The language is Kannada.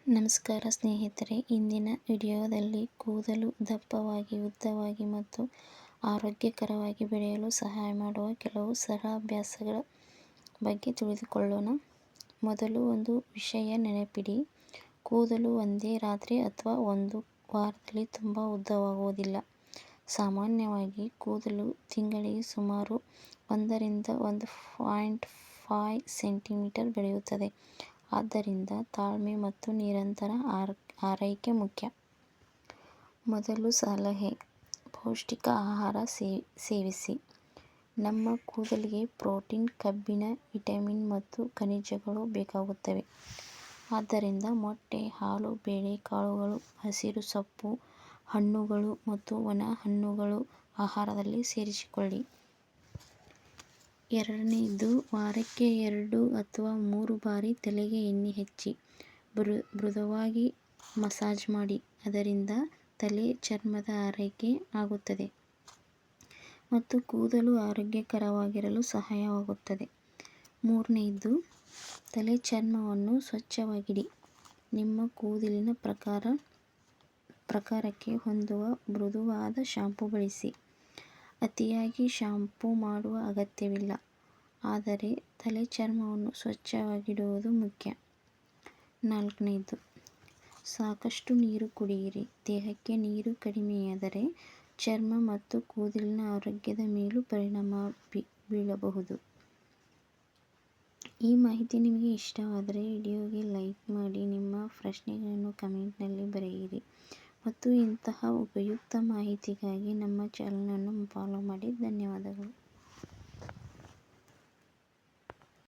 ನಮಸ್ಕಾರ ಸ್ನೇಹಿತರೆ, ಇಂದಿನ ವಿಡಿಯೋದಲ್ಲಿ ಕೂದಲು ದಪ್ಪವಾಗಿ, ಉದ್ದವಾಗಿ ಮತ್ತು ಆರೋಗ್ಯಕರವಾಗಿ ಬೆಳೆಯಲು ಸಹಾಯ ಮಾಡುವ ಕೆಲವು ಸರಳ ಅಭ್ಯಾಸಗಳ ಬಗ್ಗೆ ತಿಳಿದುಕೊಳ್ಳೋಣ. ಮೊದಲು ಒಂದು ವಿಷಯ ನೆನಪಿಡಿ, ಕೂದಲು ಒಂದೇ ರಾತ್ರಿ ಅಥವಾ ಒಂದು ವಾರದಲ್ಲಿ ತುಂಬ ಉದ್ದವಾಗುವುದಿಲ್ಲ. ಸಾಮಾನ್ಯವಾಗಿ ಕೂದಲು ತಿಂಗಳಿಗೆ ಸುಮಾರು 1 ರಿಂದ 1.5 ಸೆಂಟಿಮೀಟರ್ ಬೆಳೆಯುತ್ತದೆ. ಆದ್ದರಿಂದ ತಾಳ್ಮೆ ಮತ್ತು ನಿರಂತರ ಆರೈಕೆ ಮುಖ್ಯ. ಮೊದಲು ಸಲಹೆ: ಪೌಷ್ಟಿಕ ಆಹಾರ ಸೇವಿಸಿ. ನಮ್ಮ ಕೂದಲಿಗೆ ಪ್ರೋಟೀನ್, ಕಬ್ಬಿಣ, ವಿಟಮಿನ್ ಮತ್ತು ಖನಿಜಗಳು ಬೇಕಾಗುತ್ತವೆ. ಆದ್ದರಿಂದ ಮೊಟ್ಟೆ, ಹಾಲು, ಬೇಳೆಕಾಳುಗಳು, ಹಸಿರು ಸೊಪ್ಪು, ಹಣ್ಣುಗಳು ಮತ್ತು ಒಣ ಹಣ್ಣುಗಳು ಆಹಾರದಲ್ಲಿ ಸೇರಿಸಿಕೊಳ್ಳಿ. ಎರಡನೆಯದು, ವಾರಕ್ಕೆ 2 ಅಥವಾ 3 ಬಾರಿ ತಲೆಗೆ ಎಣ್ಣೆ ಹಚ್ಚಿ ಮೃದುವಾಗಿ ಮಸಾಜ್ ಮಾಡಿ. ಅದರಿಂದ ತಲೆ ಚರ್ಮದ ಆರೈಕೆ ಆಗುತ್ತದೆ ಮತ್ತು ಕೂದಲು ಆರೋಗ್ಯಕರವಾಗಿರಲು ಸಹಾಯವಾಗುತ್ತದೆ. ಮೂರನೆಯದು, ತಲೆ ಚರ್ಮವನ್ನು ಸ್ವಚ್ಛವಾಗಿಡಿ. ನಿಮ್ಮ ಕೂದಲಿನ ಪ್ರಕಾರಕ್ಕೆ ಹೊಂದುವ ಮೃದುವಾದ ಶಾಂಪೂ ಬಳಸಿ. ಅತಿಯಾಗಿ ಶಾಂಪೂ ಮಾಡುವ ಅಗತ್ಯವಿಲ್ಲ, ಆದರೆ ತಲೆ ಚರ್ಮವನ್ನು ಸ್ವಚ್ಛವಾಗಿಡುವುದು ಮುಖ್ಯ. ನಾಲ್ಕನೆಯದು, ಸಾಕಷ್ಟು ನೀರು ಕುಡಿಯಿರಿ. ದೇಹಕ್ಕೆ ನೀರು ಕಡಿಮೆಯಾದರೆ ಚರ್ಮ ಮತ್ತು ಕೂದಲಿನ ಆರೋಗ್ಯದ ಮೇಲೂ ಪರಿಣಾಮ ಬೀಳಬಹುದು. ಈ ಮಾಹಿತಿ ನಿಮಗೆ ಇಷ್ಟವಾದರೆ ವಿಡಿಯೋಗೆ ಲೈಕ್ ಮಾಡಿ, ನಿಮ್ಮ ಪ್ರಶ್ನೆಗಳನ್ನು ಕಮೆಂಟ್ನಲ್ಲಿ ಬರೆಯಿರಿ ಮತ್ತು ಇಂತಹ ಉಪಯುಕ್ತ ಮಾಹಿತಿಗಾಗಿ ನಮ್ಮ ಚಾನಲನ್ನು ಫಾಲೋ ಮಾಡಿ. ಧನ್ಯವಾದಗಳು.